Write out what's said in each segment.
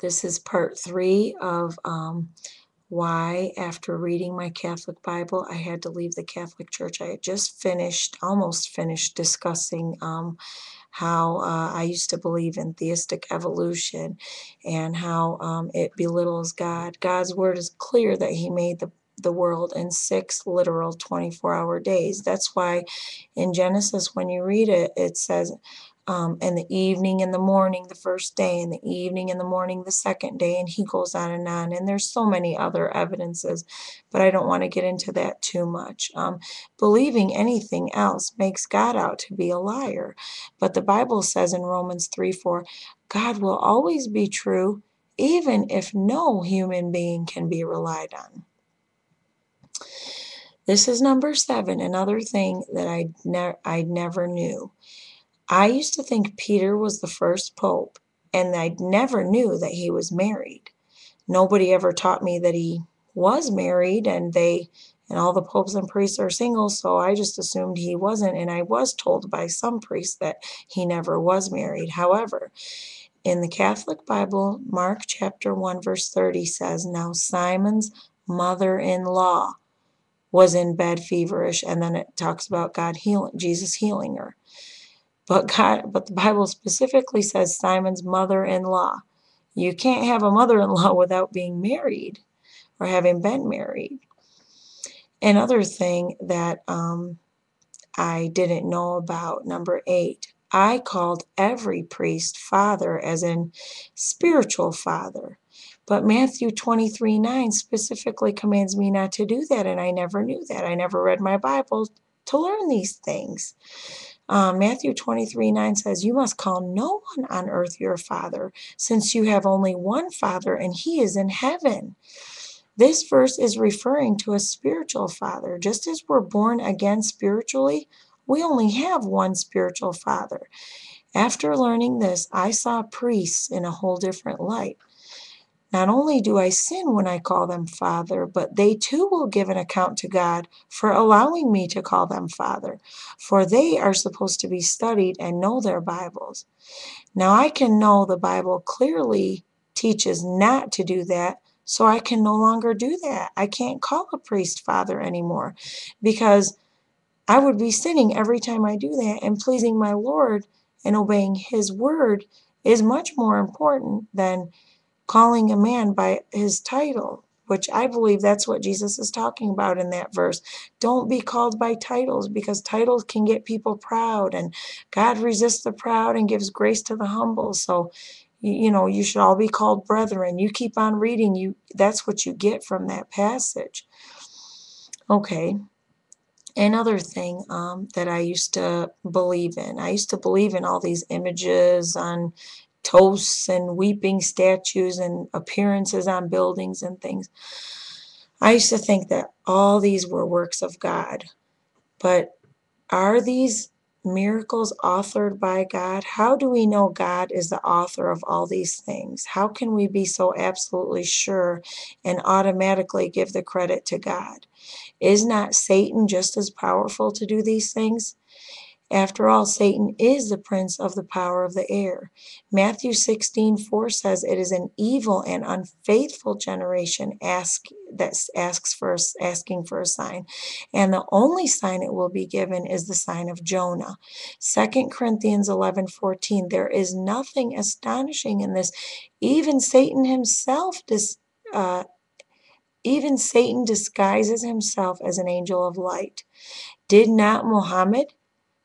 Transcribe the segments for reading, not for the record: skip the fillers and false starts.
This is part 3 of why, after reading my Catholic Bible, I had to leave the Catholic Church. I had just almost finished discussing how I used to believe in theistic evolution and how it belittles God. God's word is clear that He made the world in 6 literal 24-hour days. That's why in Genesis, when you read it, it says, in the evening and the morning the first day, in the evening and the morning the second day, and he goes on. And there's so many other evidences, but I don't want to get into that too much. Believing anything else makes God out to be a liar. But the Bible says in Romans 3:4, God will always be true, even if no human being can be relied on. This is number 7, another thing that I never knew. I used to think Peter was the first pope, and I never knew that he was married. Nobody ever taught me that he was married, and all the popes and priests are single, so I just assumed he wasn't, and I was told by some priests that he never was married. However, in the Catholic Bible, Mark chapter 1 verse 30 says, "Now Simon's mother-in-law was in bed feverish," and then it talks about Jesus healing her. But the Bible specifically says Simon's mother-in-law. You can't have a mother-in-law without being married or having been married. Another thing that I didn't know about, number 8, I called every priest father, as in spiritual father. But Matthew 23:9 specifically commands me not to do that, and I never knew that. I never read my Bible to learn these things. Matthew 23:9 says, "You must call no one on earth your father, since you have only one Father, and He is in heaven." This verse is referring to a spiritual father. Just as we're born again spiritually, we only have one spiritual father. After learning this, I saw priests in a whole different light. Not only do I sin when I call them Father, but they too will give an account to God for allowing me to call them Father, for they are supposed to be studied and know their Bibles. Now I can know the Bible clearly teaches not to do that, so I can no longer do that. I can't call a priest Father anymore, because I would be sinning every time I do that, and pleasing my Lord and obeying His word is much more important than calling a man by his title, which I believe that's what Jesus is talking about in that verse. Don't be called by titles, because titles can get people proud, and God resists the proud and gives grace to the humble. So, you should all be called brethren. You keep on reading, that's what you get from that passage. Okay. Another thing that I used to believe in. I used to believe in all these images on toasts and weeping statues and appearances on buildings and things. I used to think that all these were works of God. But are these miracles authored by God? How do we know God is the author of all these things? How can we be so absolutely sure and automatically give the credit to God? Is not Satan just as powerful to do these things? After all, Satan is the prince of the power of the air. Matthew 16:4 says it is an evil and unfaithful generation asking for a sign, and the only sign it will be given is the sign of Jonah. 2 Corinthians 11:14, there is nothing astonishing in this. Even Satan himself even Satan disguises himself as an angel of light. Did not Muhammad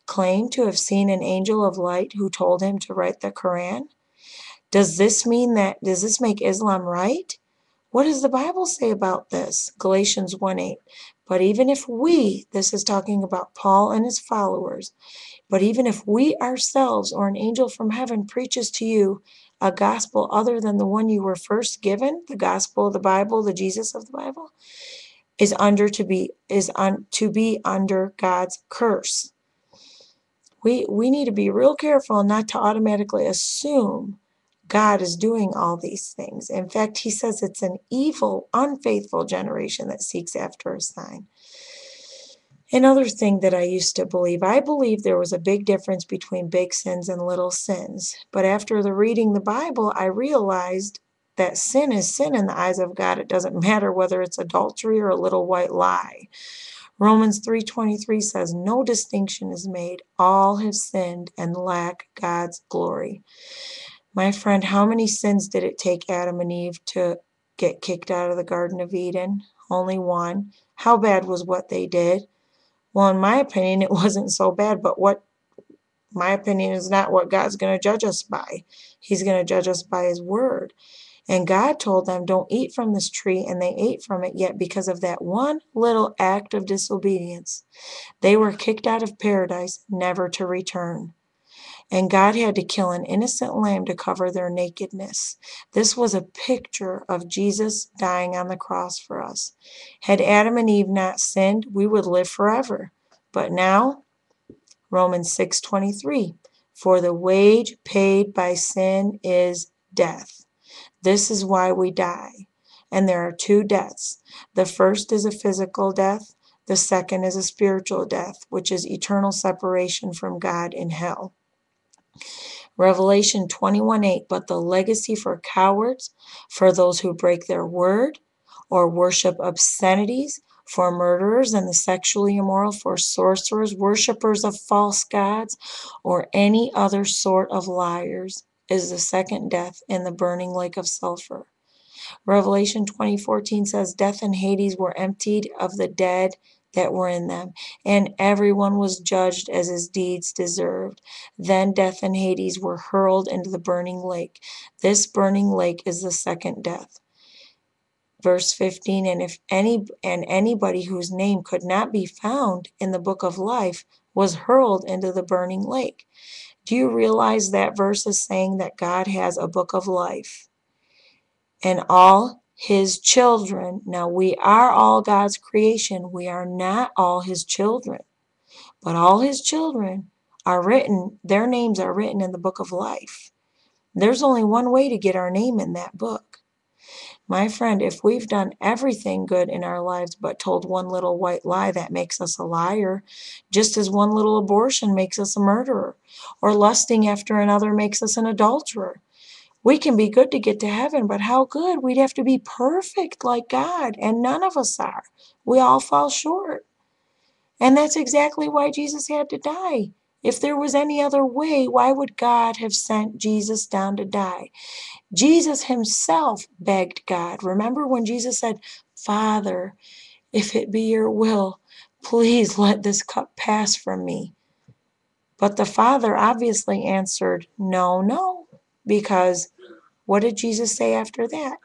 claim to have seen an angel of light who told him to write the Quran? Does this make Islam right? What does the Bible say about this? Galatians 1:8. But even if this is talking about Paul and his followers, but even if we ourselves or an angel from heaven preaches to you a gospel other than the one you were first given, the gospel of the Bible, the Jesus of the Bible, is to be under God's curse. We need to be real careful not to automatically assume God is doing all these things. In fact, He says it's an evil, unfaithful generation that seeks after a sign. Another thing that I used to believe, I believed there was a big difference between big sins and little sins. But after reading the Bible, I realized that sin is sin in the eyes of God. It doesn't matter whether it's adultery or a little white lie. Romans 3:23 says, no distinction is made. All have sinned and lack God's glory. My friend, how many sins did it take Adam and Eve to get kicked out of the Garden of Eden? Only one. How bad was what they did? Well, in my opinion, it wasn't so bad, but my opinion is not what God's going to judge us by. He's going to judge us by His word. And God told them, don't eat from this tree, and they ate from it, yet because of that one little act of disobedience, they were kicked out of paradise, never to return. And God had to kill an innocent lamb to cover their nakedness. This was a picture of Jesus dying on the cross for us. Had Adam and Eve not sinned, we would live forever. But now, Romans 6:23, for the wage paid by sin is death. This is why we die. And there are two deaths. The first is a physical death. The second is a spiritual death, which is eternal separation from God in hell. Revelation 21:8, but the legacy for cowards, for those who break their word or worship obscenities, for murderers and the sexually immoral, for sorcerers, worshippers of false gods, or any other sort of liars, is the second death in the burning lake of sulfur. Revelation 20:14 says, death and Hades were emptied of the dead that were in them, and everyone was judged as his deeds deserved. Then death and Hades were hurled into the burning lake. This burning lake is the second death. Verse 15, and anybody whose name could not be found in the book of life was hurled into the burning lake. Do you realize that verse is saying that God has a book of life? And all His children, now we are all God's creation, we are not all His children, but all His children are written, their names are written in the book of life. There's only one way to get our name in that book. My friend, if we've done everything good in our lives but told one little white lie, that makes us a liar, just as one little abortion makes us a murderer, or lusting after another makes us an adulterer. We can be good to get to heaven, but how good? We'd have to be perfect like God, and none of us are. We all fall short. And that's exactly why Jesus had to die. If there was any other way, why would God have sent Jesus down to die? Jesus Himself begged God. Remember when Jesus said, Father, if it be your will, please let this cup pass from me. But the Father obviously answered, no, because what did Jesus say after that?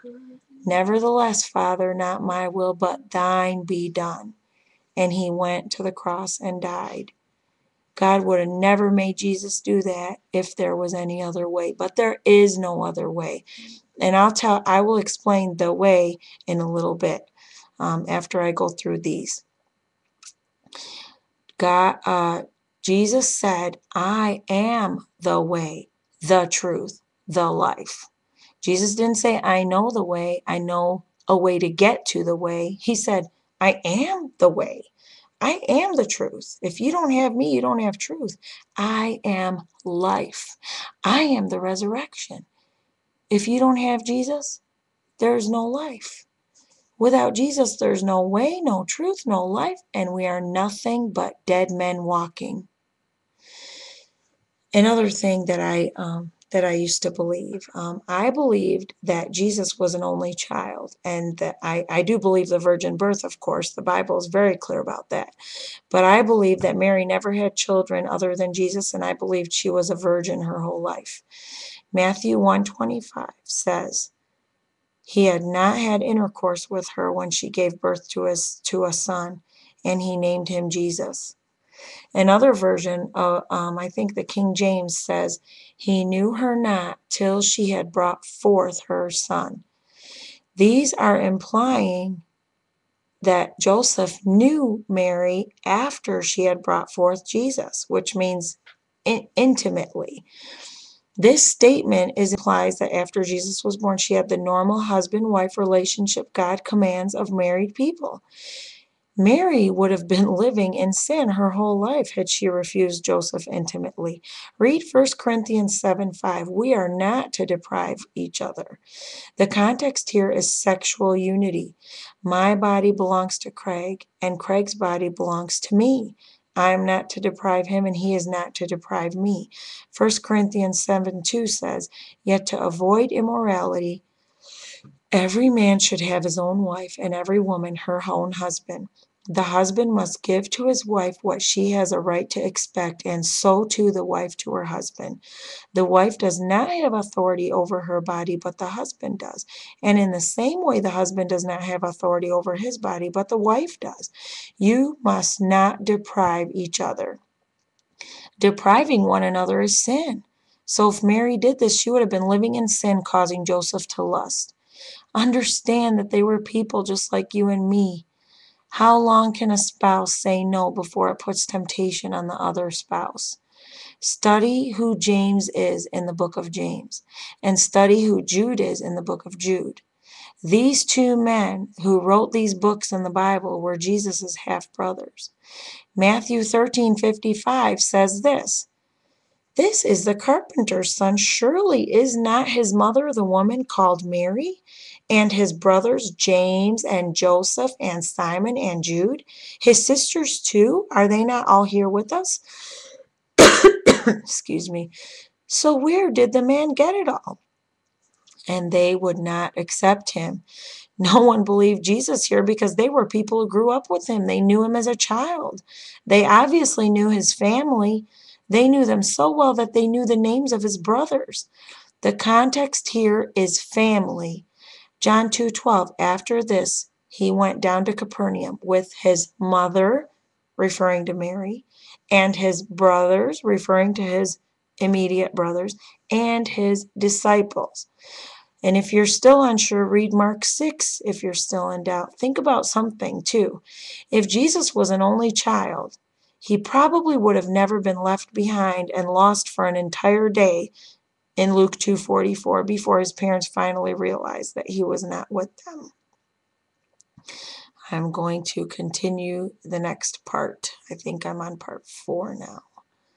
Nevertheless, Father, not my will, but thine be done. And He went to the cross and died. God would have never made Jesus do that if there was any other way, but there is no other way. And I will explain the way in a little bit after I go through these. Jesus said, I am the way, the truth, the life. Jesus didn't say, I know the way, I know a way to get to the way. He said, I am the way. I am the truth. If you don't have me, you don't have truth. I am life. I am the resurrection. If you don't have Jesus, there's no life. Without Jesus, there's no way, no truth, no life, and we are nothing but dead men walking. Another thing that I used to believe, I believed that Jesus was an only child, and that I do believe the virgin birth, of course. The Bible is very clear about that. But I believe that Mary never had children other than Jesus, and I believed she was a virgin her whole life. Matthew 1:25 says, He had not had intercourse with her when she gave birth to a son, and He named him Jesus. Another version, I think the King James says, He knew her not till she had brought forth her son. These are implying that Joseph knew Mary after she had brought forth Jesus, which means intimately. This statement implies that after Jesus was born, she had the normal husband-wife relationship God commands of married people. Mary would have been living in sin her whole life had she refused Joseph intimately. Read 1 Corinthians 7:5. We are not to deprive each other. The context here is sexual unity. My body belongs to Craig, and Craig's body belongs to me. I am not to deprive him, and he is not to deprive me. 1 Corinthians 7:2 says, Yet to avoid immorality, every man should have his own wife, and every woman her own husband. The husband must give to his wife what she has a right to expect, and so too the wife to her husband. The wife does not have authority over her body, but the husband does. And in the same way, the husband does not have authority over his body, but the wife does. You must not deprive each other. Depriving one another is sin. So if Mary did this, she would have been living in sin, causing Joseph to lust. Understand that they were people just like you and me. How long can a spouse say no before it puts temptation on the other spouse? Study who James is in the book of James, and study who Jude is in the book of Jude. These two men who wrote these books in the Bible were Jesus' half-brothers. Matthew 13:55 says this, This is the carpenter's son. Surely is not his mother the woman called Mary? And his brothers James and Joseph and Simon and Jude? His sisters too? Are they not all here with us? Excuse me. So where did the man get it all? And they would not accept him. No one believed Jesus here because they were people who grew up with him. They knew him as a child. They obviously knew his family. They knew them so well that they knew the names of his brothers. The context here is family. John 2:12. After this, he went down to Capernaum with his mother, referring to Mary, and his brothers, referring to his immediate brothers, and his disciples. And if you're still unsure, read Mark 6 if you're still in doubt. Think about something too. If Jesus was an only child, he probably would have never been left behind and lost for an entire day in Luke 2:44 before his parents finally realized that he was not with them. I'm going to continue the next part. I think I'm on part 4 now.